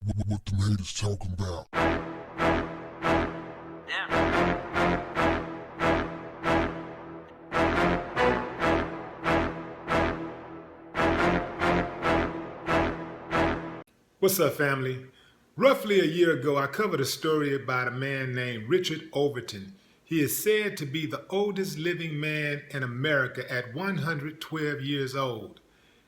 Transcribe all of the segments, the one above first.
What the haters talking about? What's up, family? Roughly a year ago, I covered a story about a man named Richard Overton. He is said to be the oldest living man in America at 112 years old.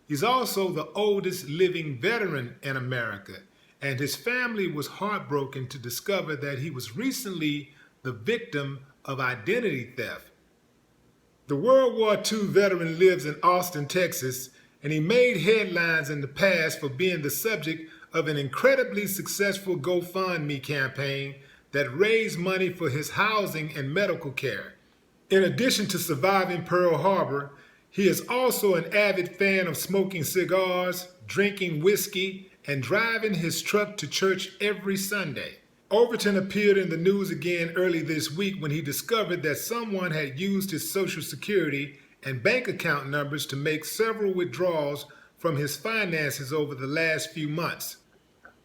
He's also the oldest living veteran in America, and his family was heartbroken to discover that he was recently the victim of identity theft. The World War II veteran lives in Austin, Texas, and he made headlines in the past for being the subject of an incredibly successful GoFundMe campaign that raised money for his housing and medical care. In addition to surviving Pearl Harbor, he is also an avid fan of smoking cigars, drinking whiskey, and driving his truck to church every Sunday. Overton appeared in the news again early this week when he discovered that someone had used his Social Security and bank account numbers to make several withdrawals from his finances over the last few months.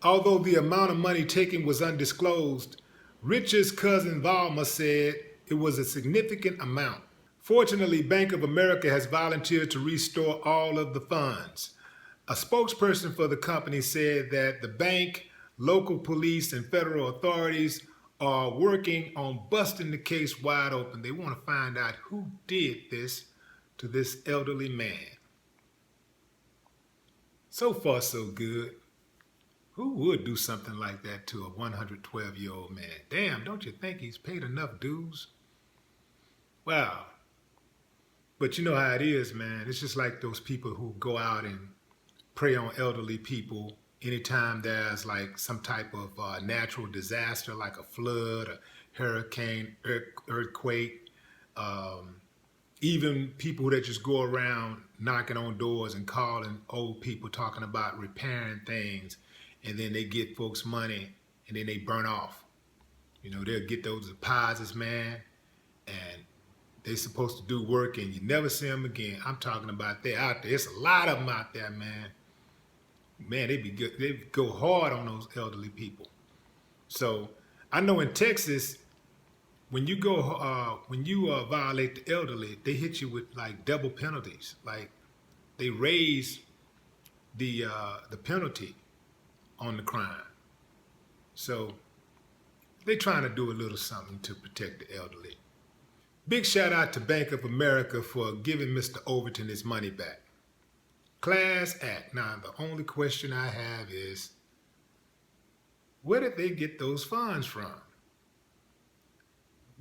Although the amount of money taken was undisclosed, Richard's cousin Valma said it was a significant amount. Fortunately, Bank of America has volunteered to restore all of the funds. A spokesperson for the company said that the bank, local police, and federal authorities are working on busting the case wide open. They want to find out who did this to this elderly man. So far, so good. Who would do something like that to a 112-year-old man? Damn, don't you think he's paid enough dues? Wow. But you know how it is, man. It's just like those people who go out and prey on elderly people anytime there's like some type of natural disaster, like a flood, a hurricane, earthquake, even people that just go around knocking on doors and calling old people talking about repairing things, and then they get folks money and then they burn off. You know, they'll get those deposits, man, and they're supposed to do work and you never see them again. I'm talking about they're out there. It's a lot of them out there, man. Man, they be good. They go hard on those elderly people. So I know in Texas, when you violate the elderly, they hit you with like double penalties. Like they raise the penalty on the crime. So they trying to do a little something to protect the elderly. Big shout out to Bank of America for giving Mr. Overton his money back. Class act. Now, the only question I have is, where did they get those funds from?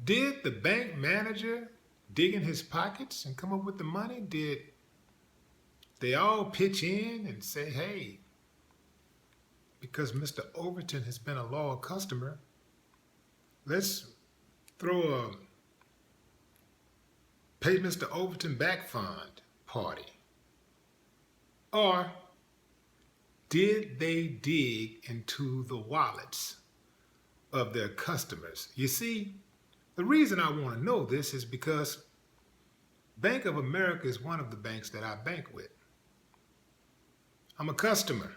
Did the bank manager dig in his pockets and come up with the money? Did they all pitch in and say, hey, because Mr. Overton has been a loyal customer, let's throw a pay Mr. Overton back fund party? Or did they dig into the wallets of their customers? You see, the reason I want to know this is because Bank of America is one of the banks that I bank with. I'm a customer.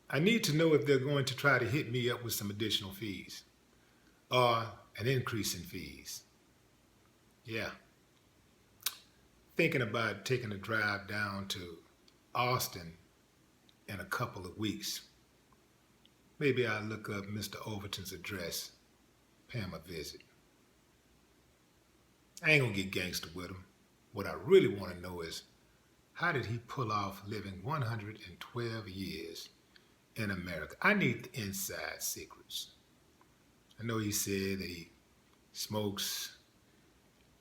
I need to know if they're going to try to hit me up with some additional fees or an increase in fees. Yeah. Thinking about taking a drive down to Austin in a couple of weeks. Maybe I'll look up Mr. Overton's address, pay him a visit. I ain't gonna get gangster with him. What I really want to know is, how did he pull off living 112 years in America? I need the inside secrets. I know he said that he smokes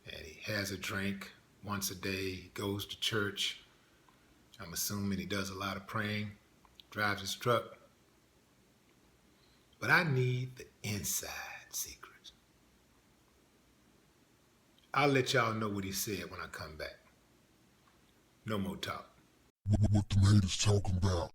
and he has a drink once a day, he goes to church. I'm assuming he does a lot of praying, drives his truck. But I need the inside secrets. I'll let y'all know what he said when I come back. No more talk. What the haters talking about?